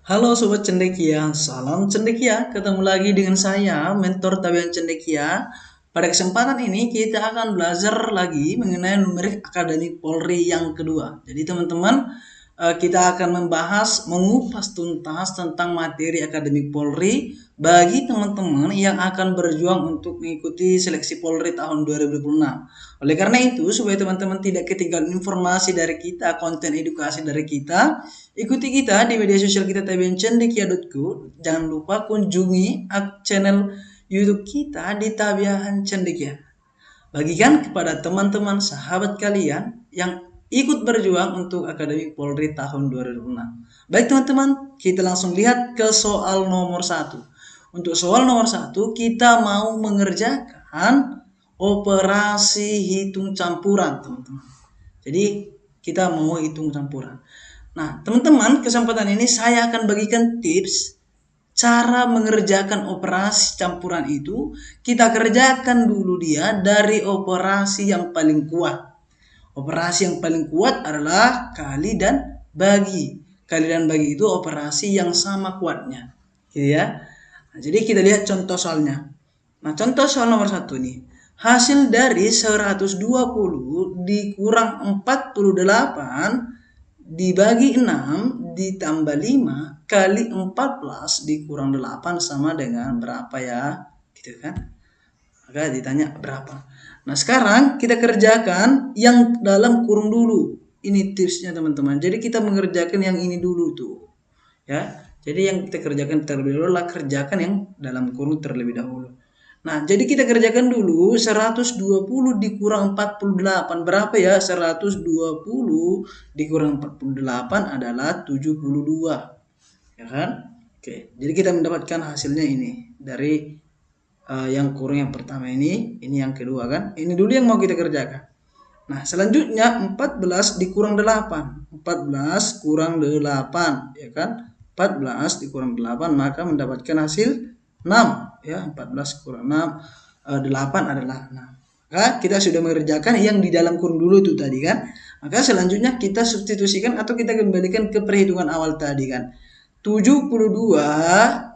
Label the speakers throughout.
Speaker 1: Halo Sobat Cendekia, salam Cendekia. Ketemu lagi dengan saya, Mentor Tabian Cendekia. Pada kesempatan ini kita akan belajar lagi mengenai numerik akademik Polri yang kedua. Jadi teman-teman, kita akan mengupas tuntas tentang materi akademik Polri bagi teman-teman yang akan berjuang untuk mengikuti seleksi Polri tahun 2026. Oleh karena itu, supaya teman-teman tidak ketinggalan informasi dari kita, konten edukasi dari kita, ikuti kita di media sosial kita tabiancendekia.co. Jangan lupa kunjungi channel YouTube kita di Tabian Cendekia. Bagikan kepada teman-teman sahabat kalian yang ikut berjuang untuk Akademik Polri tahun 2006. Baik teman-teman, kita langsung lihat ke soal nomor 1. Untuk soal nomor 1, kita mau mengerjakan operasi hitung campuran, teman-teman. Jadi, kita mau hitung campuran. Nah, teman-teman, kesempatan ini saya akan bagikan tips cara mengerjakan operasi campuran itu. Kita kerjakan dulu dia dari operasi yang paling kuat. Operasi yang paling kuat adalah kali dan bagi. Kali dan bagi itu operasi yang sama kuatnya, gitu ya. Nah, jadi kita lihat contoh soalnya. Nah, contoh soal nomor 1 nih. Hasil dari 120 dikurang 48 dibagi 6 ditambah 5 kali 14 dikurang 8 sama dengan berapa ya? Gitu kan? Maka ditanya berapa. Nah, sekarang kita kerjakan yang dalam kurung dulu. Ini tipsnya teman-teman. Jadi kita mengerjakan yang ini dulu tuh. Ya. Jadi yang kita kerjakan terlebih dahulu adalah kerjakan yang dalam kurung terlebih dahulu. Nah, jadi kita kerjakan dulu 120 dikurang 48. Berapa ya? 120 dikurang 48 adalah 72. Ya kan? Oke, jadi kita mendapatkan hasilnya ini. Dari yang kurung yang pertama ini yang kedua kan? Ini dulu yang mau kita kerjakan. Nah, selanjutnya 14 dikurang 8. 14 kurang 8, ya kan? 14 dikurang 8 maka mendapatkan hasil 6, ya. 14 kurang 6 8 adalah 6. Maka kita sudah mengerjakan yang di dalam kurung dulu tuh tadi kan. Maka selanjutnya kita substitusikan atau kita kembalikan ke perhitungan awal tadi kan. 72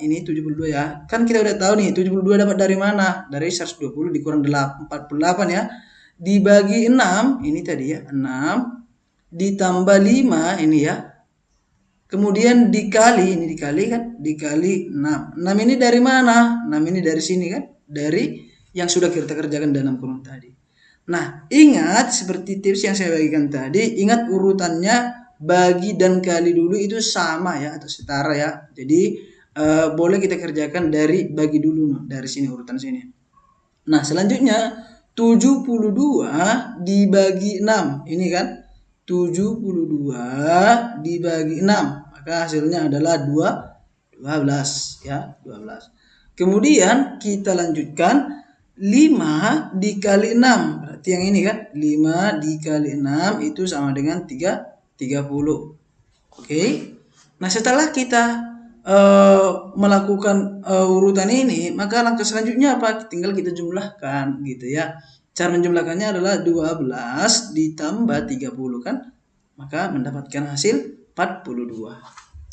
Speaker 1: ini 72 ya. Kan kita udah tahu nih 72 dapat dari mana? Dari 120 dikurang 48 ya. Dibagi 6 ini tadi ya, 6 ditambah 5 ini ya. Kemudian dikali, ini dikali kan, dikali 6. 6 ini dari mana? 6 ini dari sini kan, dari yang sudah kita kerjakan dalam kurung tadi. Nah, ingat seperti tips yang saya bagikan tadi, ingat urutannya bagi dan kali dulu itu sama ya atau setara ya. Jadi boleh kita kerjakan dari bagi dulu dari sini urutan sini. Nah, selanjutnya 72 dibagi 6. Ini kan 72 dibagi 6. Maka hasilnya adalah 12 ya, 12. Kemudian kita lanjutkan 5 dikali 6. Berarti yang ini kan 5 dikali 6 itu sama dengan 30. Oke. Nah, setelah kita melakukan urutan ini, maka langkah selanjutnya apa? Tinggal kita jumlahkan gitu ya. Cara menjumlahkannya adalah 12 ditambah 30 kan? Maka mendapatkan hasil 42.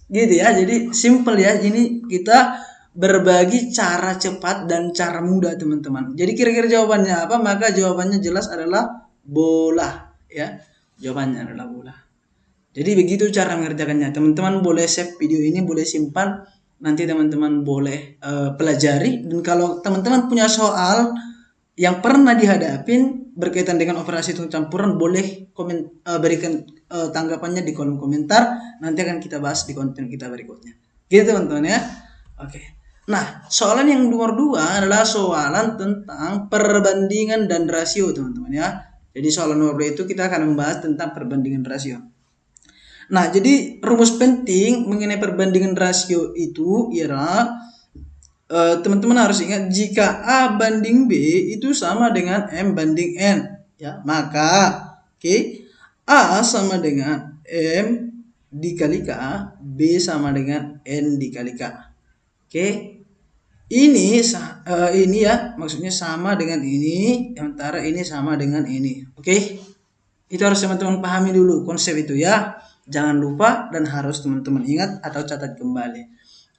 Speaker 1: Gitu ya. Jadi simple ya. Ini kita berbagi cara cepat dan cara mudah teman-teman. Jadi kira-kira jawabannya apa? Maka jawabannya jelas adalah bola ya. Jawabannya adalah bola. Jadi begitu cara mengerjakannya. Teman-teman boleh save video ini, boleh simpan. Nanti teman-teman boleh pelajari. Dan kalau teman-teman punya soal yang pernah dihadapin berkaitan dengan operasi hitung campuran, boleh berikan tanggapannya di kolom komentar. Nanti akan kita bahas di konten kita berikutnya. Gitu teman-teman ya. Oke. Nah, soalan yang nomor 2 adalah soalan tentang perbandingan dan rasio teman-teman ya. Jadi soalan nomor 2 itu kita akan membahas tentang perbandingan rasio. Nah, jadi rumus penting mengenai perbandingan rasio itu ialah teman-teman harus ingat jika A banding B itu sama dengan M banding N ya, maka A sama dengan M dikali K, B sama dengan N dikali K. Ini ya maksudnya sama dengan ini, sementara ini sama dengan ini. Itu harus teman-teman pahami dulu konsep itu ya. Jangan lupa dan harus teman-teman ingat atau catat kembali.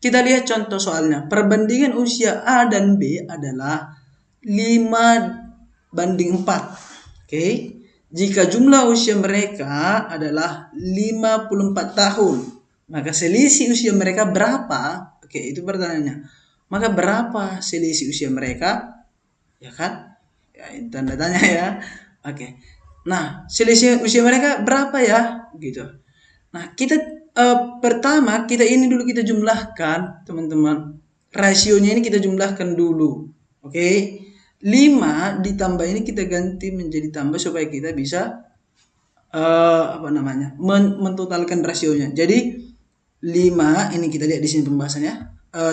Speaker 1: Kita lihat contoh soalnya. Perbandingan usia A dan B adalah 5:4. Oke. Jika jumlah usia mereka adalah 54 tahun, maka selisih usia mereka berapa? Oke, itu pertanyaannya. Maka berapa selisih usia mereka? Ya kan? Ya, tanda tanya ya. Oke. Nah, selisih usia mereka berapa ya? Gitu. Nah, kita pertama kita jumlahkan, teman-teman. Rasionya ini kita jumlahkan dulu. Oke. 5 ditambah ini kita ganti menjadi tambah supaya kita bisa mentotalkan rasionya. Jadi 5 ini kita lihat di sini pembahasannya,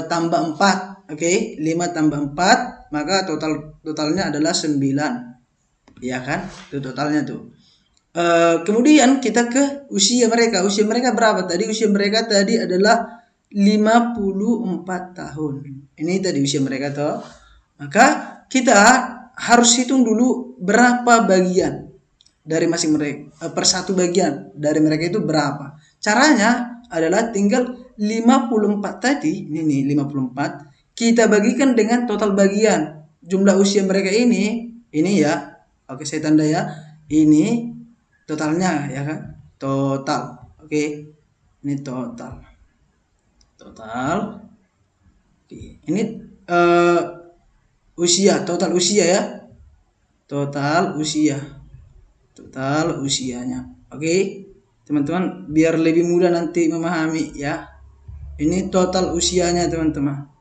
Speaker 1: tambah 4. Oke, 5 tambah 4 maka totalnya adalah 9. Ya kan? Itu totalnya tuh. Kemudian kita ke usia mereka. Usia mereka berapa tadi? Usia mereka tadi adalah 54 tahun. Ini tadi usia mereka toh. Maka kita harus hitung dulu berapa bagian dari masing mereka, per satu bagian dari mereka itu berapa. Caranya adalah tinggal 54 tadi, ini nih 54, kita bagikan dengan total bagian. Jumlah usia mereka ini ya. Oke, saya tanda ya. Ini totalnya ya kan? Total. Oke. Ini total. Ini usia, total usia ya. Total usianya. Oke. Teman-teman, biar lebih mudah nanti memahami ya. Ini total usianya, teman-teman.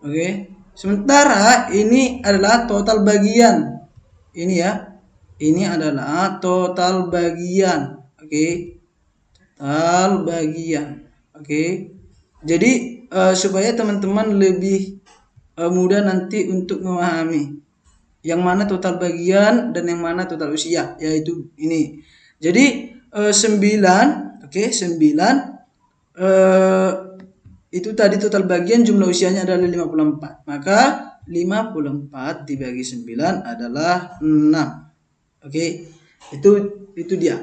Speaker 1: Oke. Sementara ini adalah total bagian. Ini ya. Ini adalah total bagian. Oke. Total bagian. Oke. Jadi supaya teman-teman lebih mudah nanti untuk memahami yang mana total bagian dan yang mana total usia, yaitu ini. Jadi 9, oke, 9 itu tadi total bagian, jumlah usianya adalah 54. Maka 54 dibagi 9 adalah 6. Oke. Itu dia.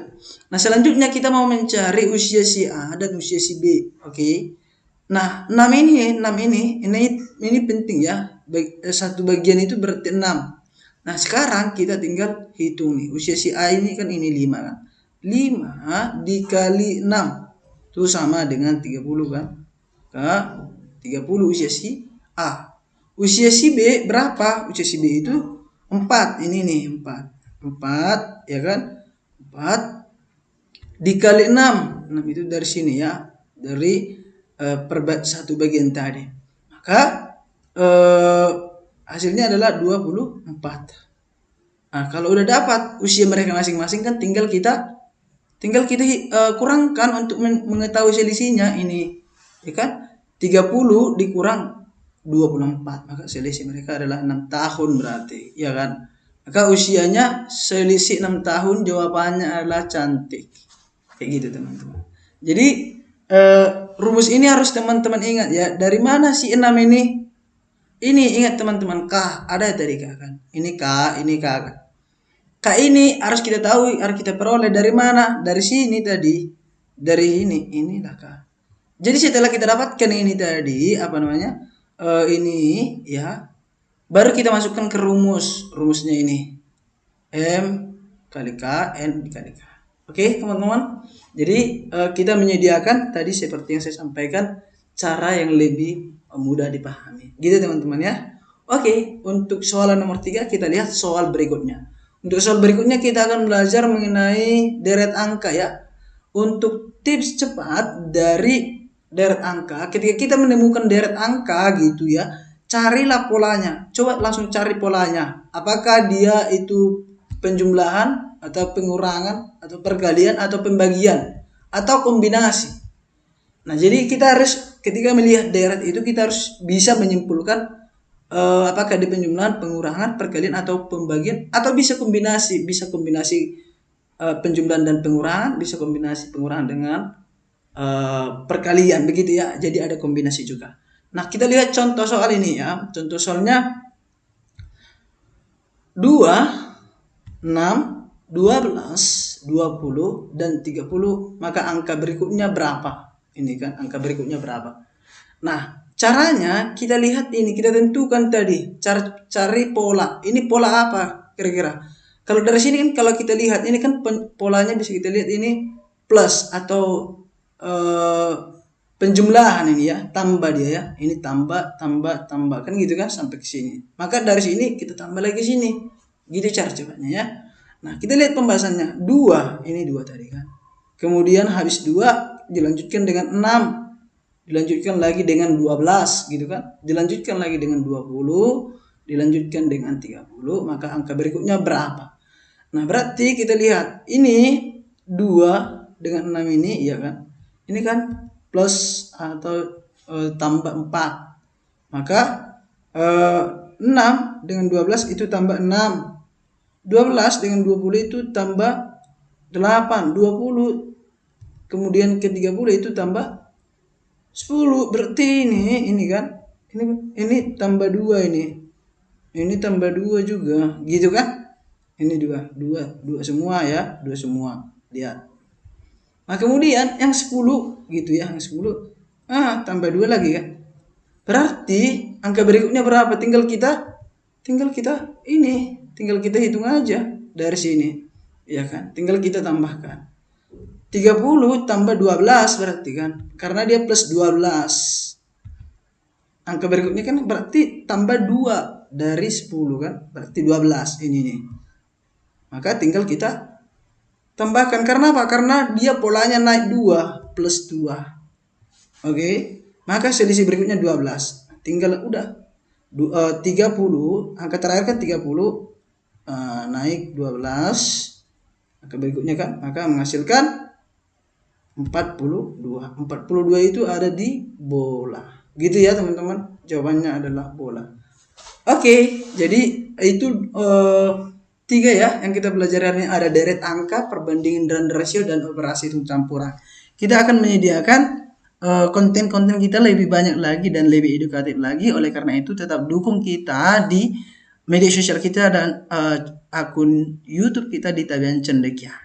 Speaker 1: Nah, selanjutnya kita mau mencari usia si A dan usia si B. Oke. Nah, 6 ini penting ya. Satu bagian itu berarti 6. Nah, sekarang kita tinggal hitung nih. Usia si A ini kan ini 5 kan. 5 dikali 6 itu sama dengan 30 kan. Ke 30 usia si A. Usia si B berapa? Usia si B itu 4. Ini nih 4 ya kan? 4 dikali 6. 6 itu dari sini ya. Dari satu bagian tadi. Maka hasilnya adalah 24. Nah, kalau udah dapat usia mereka masing-masing kan tinggal kita kurangkan untuk mengetahui selisihnya ini. Ya kan? 30 dikurang 24, maka selisih mereka adalah 6 tahun berarti, ya kan? Maka usianya selisih 6 tahun, jawabannya adalah cantik. Kayak gitu, teman-teman. Jadi rumus ini harus teman-teman ingat ya. Dari mana si 6 ini? Ini ingat teman-teman, K, ada tadi K kan. Ini K kan. K ini harus kita tahu, harus kita peroleh dari mana? Dari sini tadi. Dari inilah K. Jadi setelah kita dapatkan ini tadi, ini ya. Baru kita masukkan ke rumusnya ini. M kali K, N dikali K. Oke, teman-teman. Jadi kita menyediakan tadi seperti yang saya sampaikan, cara yang lebih mudah dipahami. Gitu teman-teman ya. Oke, untuk soalan nomor 3 kita lihat soal berikutnya. Untuk soal berikutnya kita akan belajar mengenai deret angka ya. Untuk tips cepat dari deret angka, ketika kita menemukan deret angka gitu ya, carilah polanya. Coba langsung cari polanya. Apakah dia itu penjumlahan atau pengurangan atau perkalian atau pembagian atau kombinasi. Nah, jadi kita harus ketika melihat deret itu kita harus bisa menyimpulkan apakah di penjumlahan, pengurangan, perkalian atau pembagian, atau bisa kombinasi penjumlahan dan pengurangan, bisa kombinasi pengurangan dengan perkalian begitu ya. Jadi ada kombinasi juga. Nah, kita lihat contoh soal ini ya. Contoh soalnya 2, 6, 12, 20, dan 30, maka angka berikutnya berapa? Ini kan angka berikutnya berapa? Nah, caranya kita lihat ini, kita tentukan tadi, cari pola. Ini pola apa kira-kira? Kalau dari sini kan kalau kita lihat ini kan polanya bisa kita lihat ini plus atau penjumlahan ini ya, tambah dia ya. Ini tambah kan gitu kan sampai ke sini. Maka dari sini kita tambah lagi sini. Gitu cara caranya ya. Nah, kita lihat pembahasannya. 2, ini 2 tadi kan. Kemudian habis 2 dilanjutkan dengan 6. Dilanjutkan lagi dengan 12 gitu kan. Dilanjutkan lagi dengan 20, dilanjutkan dengan 30, maka angka berikutnya berapa? Nah, berarti kita lihat ini 2 dengan 6 ini ya kan. Ini kan plus atau tambah 4. Maka 6 dengan 12 itu tambah 6. 12 dengan 20 itu tambah 8. 20 kemudian ke 30 itu tambah 10. Berarti ini kan. Ini tambah 2 ini. Ini tambah 2 juga, gitu kan? Ini 2 semua ya, 2 semua. Lihat. Nah, kemudian yang 10 gitu ya, yang 10 tambah 2 lagi kan. Berarti angka berikutnya berapa? Tinggal kita hitung aja dari sini. Ya kan? Tinggal kita tambahkan. 30 tambah 12 berarti kan. Karena dia plus 12. Angka berikutnya kan berarti tambah 2 dari 10 kan. Berarti 12 ini nih. Maka tinggal kita tambahkan. Karena apa? Karena dia polanya naik 2 plus 2. Oke. Maka selisih berikutnya 12. Tinggal udah 30, angka terakhir kan 30 naik 12. Angka berikutnya kan maka menghasilkan 42. 42 itu ada di bola. Gitu ya teman-teman. Jawabannya adalah bola. Oke, jadi itu 3 ya yang kita belajar hari ini. Ada deret angka, perbandingan dan rasio, dan operasi hitung campuran. Kita akan menyediakan konten-konten kita lebih banyak lagi dan lebih edukatif lagi. Oleh karena itu tetap dukung kita di media sosial kita dan akun YouTube kita di Tabian Cendekia.